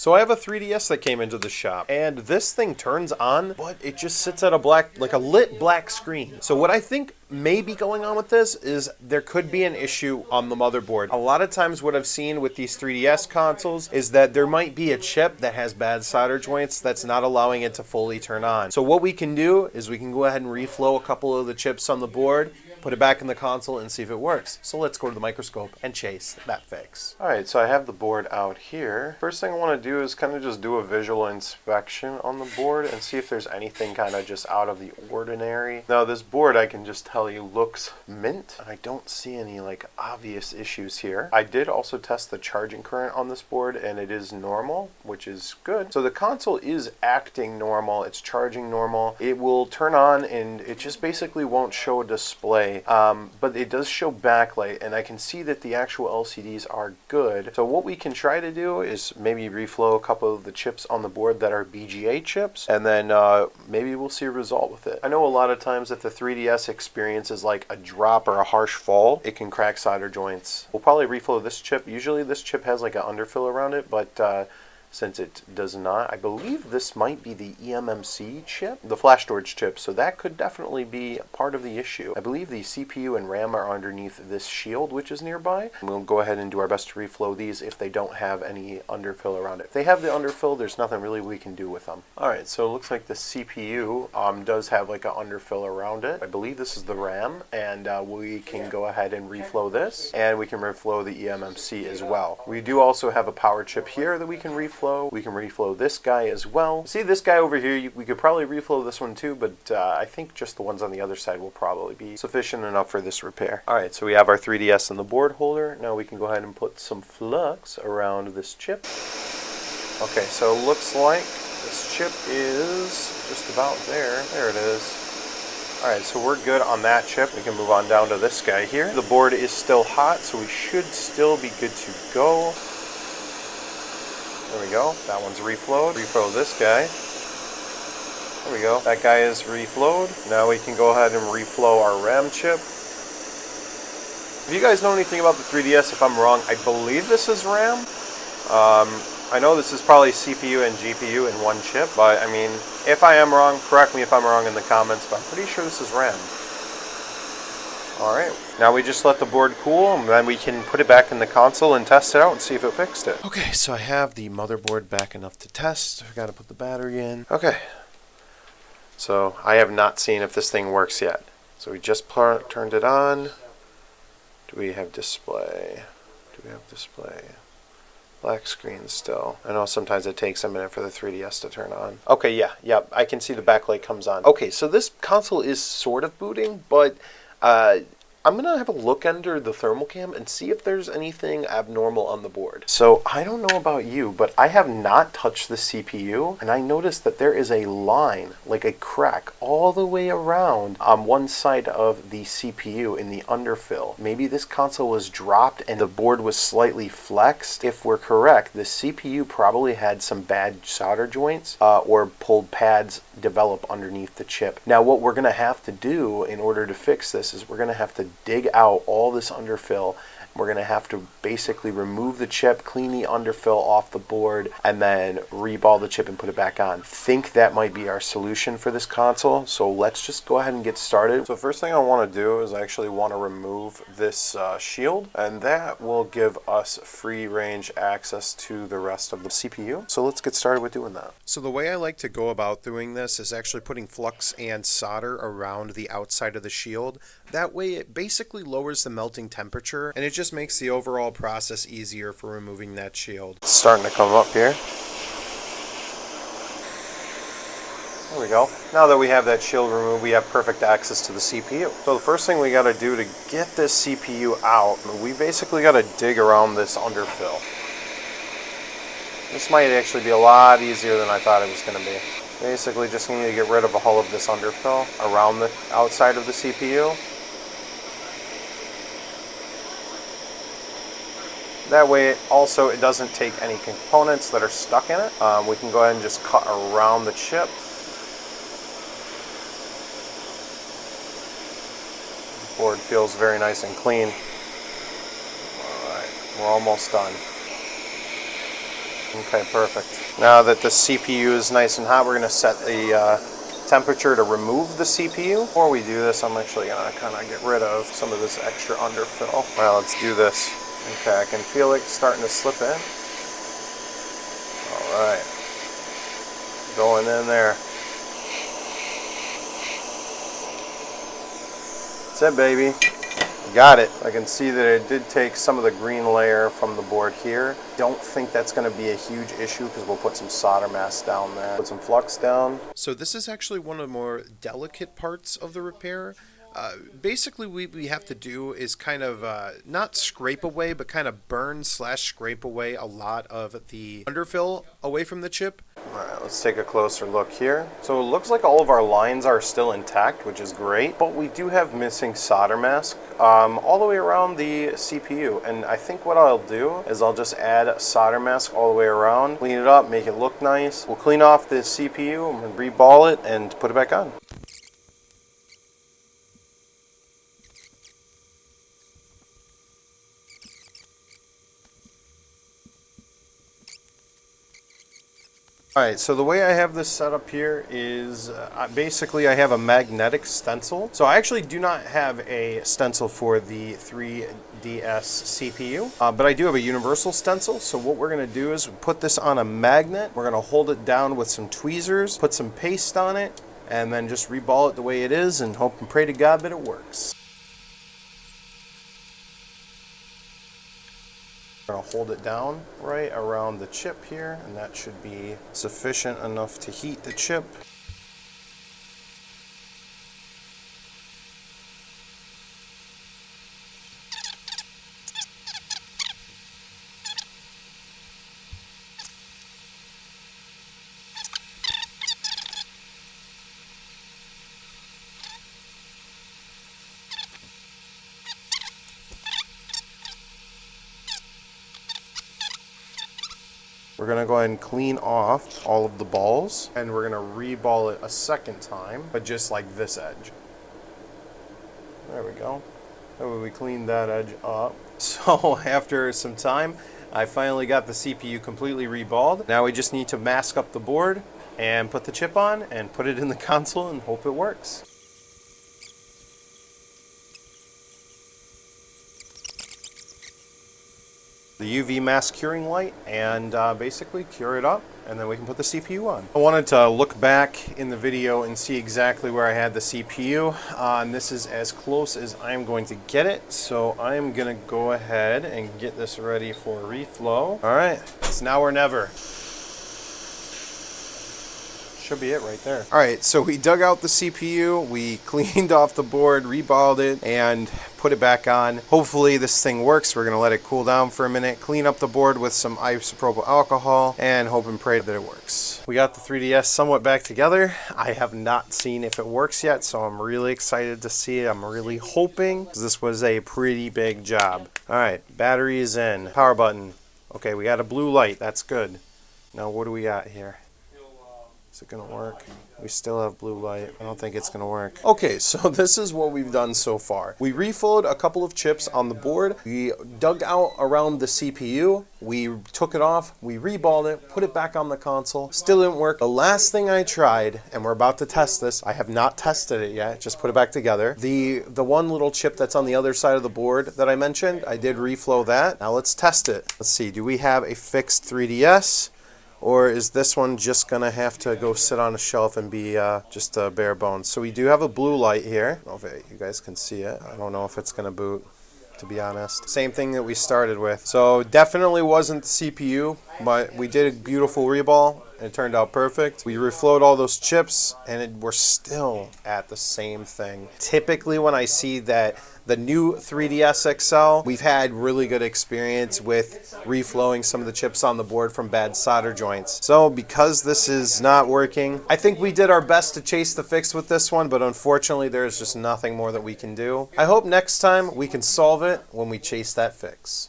So I have a 3DS that came into the shop, and this thing turns on, but it just sits at a black, like a lit black screen. So what I think may be going on with this is there could be an issue on the motherboard. A lot of times what I've seen with these 3DS consoles is that there might be a chip that has bad solder joints that's not allowing it to fully turn on. So what we can do is we can go ahead and reflow a couple of the chips on the board, put it back in the console and see if it works. So let's go to the microscope and chase that fix. Alright, so I have the board out here. First thing I want to do is kind of just do a visual inspection on the board and see if there's anything kind of just out of the ordinary. Now this board, I can just tell you, looks mint. I don't see any like obvious issues here. I did also test the charging current on this board and it is normal, which is good. So the console is acting normal, it's charging normal. It will turn on and it just basically won't show a display. But it does show backlight and I can see that the actual LCDs are good. So what we can try to do is maybe reflow a couple of the chips on the board that are BGA chips, and then maybe we'll see a result with it. I know a lot of times if the 3DS experiences like a drop or a harsh fall, it can crack solder joints. We'll probably reflow this chip. Usually this chip has like an underfill around it, but since it does not, I believe this might be the EMMC chip, the flash storage chip, so that could definitely be part of the issue. I believe the CPU and RAM are underneath this shield, which is nearby. We'll go ahead and do our best to reflow these if they don't have any underfill around it. If they have the underfill, there's nothing really we can do with them. Alright, so it looks like the CPU does have like an underfill around it. I believe this is the RAM, and we can go ahead and reflow this, and we can reflow the EMMC as well. We do also have a power chip here that we can reflow. We can reflow this guy as well. See this guy over here, we could probably reflow this one too, but I think just the ones on the other side will probably be sufficient enough for this repair. Alright, so we have our 3DS in the board holder. Now we can go ahead and put some flux around this chip. Okay, so it looks like this chip is just about there. There it is. Alright, so we're good on that chip. We can move on down to this guy here. The board is still hot, so we should still be good to go. There we go. That one's reflowed. Reflow this guy. There we go. That guy is reflowed. Now we can go ahead and reflow our RAM chip. If you guys know anything about the 3DS, if I'm wrong, I believe this is RAM. I know this is probably CPU and GPU in one chip, but I mean, if I am wrong, correct me if I'm wrong in the comments, but I'm pretty sure this is RAM. Alright, now we just let the board cool and then we can put it back in the console and test it out and see if it fixed it. Okay, so I have the motherboard back enough to test. I gotta put the battery in. Okay, so I have not seen if this thing works yet. So we just turned it on. Do we have display? Do we have display? Black screen still. I know sometimes it takes a minute for the 3DS to turn on. Okay, yeah, I can see the backlight comes on. Okay, so this console is sort of booting, but I'm going to have a look under the thermal cam and see if there's anything abnormal on the board. So I don't know about you, but I have not touched the CPU, and I noticed that there is a line, like a crack, all the way around on one side of the CPU in the underfill. Maybe this console was dropped and the board was slightly flexed. If we're correct, the CPU probably had some bad solder joints or pulled pads develop underneath the chip. Now what we're going to have to do in order to fix this is we're going to have to dig out all this underfill. We're going to have to basically remove the chip, clean the underfill off the board, and then reball the chip and put it back on. I think that might be our solution for this console, so let's just go ahead and get started. So first thing I want to do is I actually want to remove this shield, and that will give us free range access to the rest of the CPU. So let's get started with doing that. So the way I like to go about doing this is actually putting flux and solder around the outside of the shield. That way it basically lowers the melting temperature, and it just makes the overall process easier for removing that shield. It's starting to come up here. There we go. Now that we have that shield removed, we have perfect access to the CPU. So the first thing we got to do to get this CPU out, we basically got to dig around this underfill. This might actually be a lot easier than I thought it was going to be. Basically just need to get rid of all of this underfill around the outside of the CPU. That way it doesn't take any components that are stuck in it. We can go ahead and just cut around the chip. The board feels very nice and clean. Alright, we're almost done. Okay, perfect. Now that the CPU is nice and hot, we're going to set the temperature to remove the CPU. Before we do this, I'm actually going to kind of get rid of some of this extra underfill. All right, let's do this. Okay, I can feel it starting to slip in. All right, going in there. That's it, baby. Got it. I can see that it did take some of the green layer from the board here. Don't think that's going to be a huge issue because we'll put some solder mask down there. Put some flux down. So this is actually one of the more delicate parts of the repair. Basically what we have to do is kind of not scrape away, but kind of burn / scrape away a lot of the underfill away from the chip. Alright, let's take a closer look here. So it looks like all of our lines are still intact, which is great, but we do have missing solder mask all the way around the CPU. And I think what I'll do is I'll just add solder mask all the way around, clean it up, make it look nice. We'll clean off the CPU and reball it and put it back on. Alright, so the way I have this set up here is basically I have a magnetic stencil. So I actually do not have a stencil for the 3DS CPU, but I do have a universal stencil. So what we're going to do is put this on a magnet. We're going to hold it down with some tweezers, put some paste on it, and then just reball it the way it is and hope and pray to God that it works. We're going to hold it down right around the chip here, and that should be sufficient enough to heat the chip. We're going to go ahead and clean off all of the balls, and we're going to reball it a second time, but just like this edge. There we go. That way we cleaned that edge up. So after some time, I finally got the CPU completely reballed. Now we just need to mask up the board and put the chip on and put it in the console and hope it works. The UV mask curing light and basically cure it up, and then we can put the CPU on. I wanted to look back in the video and see exactly where I had the CPU, and this is as close as I'm going to get it. So I'm gonna go ahead and get this ready for reflow. All right, it's now or never. Should be it right there. All right, so we dug out the CPU, we cleaned off the board, reballed it, and put it back on. Hopefully this thing works. We're gonna let it cool down for a minute, clean up the board with some isopropyl alcohol, and hope and pray that it works. We got the 3DS somewhat back together. I have not seen if it works yet, so I'm really excited to see it. I'm really hoping, because this was a pretty big job. All right, battery is in, power button. Okay, we got a blue light, that's good. Now what do we got here? Is it gonna work? We still have blue light. I don't think it's gonna work. Okay, so this is what we've done so far. We reflowed a couple of chips on the board. We dug out around the CPU. We took it off. We reballed it, put it back on the console. Still didn't work. The last thing I tried, and we're about to test this. I have not tested it yet. Just put it back together. The one little chip that's on the other side of the board that I mentioned, I did reflow that. Now let's test it. Let's see. Do we have a fixed 3DS? Or is this one just going to have to go sit on a shelf and be just a bare bones? So we do have a blue light here. I don't know if you guys can see it. I don't know if it's going to boot, to be honest. Same thing that we started with. So definitely wasn't the CPU, but we did a beautiful reball. It turned out perfect. We reflowed all those chips, and we're still at the same thing. Typically when I see that the new 3DS XL, we've had really good experience with reflowing some of the chips on the board from bad solder joints. So because this is not working, I think we did our best to chase the fix with this one, but unfortunately there's just nothing more that we can do. I hope next time we can solve it when we chase that fix.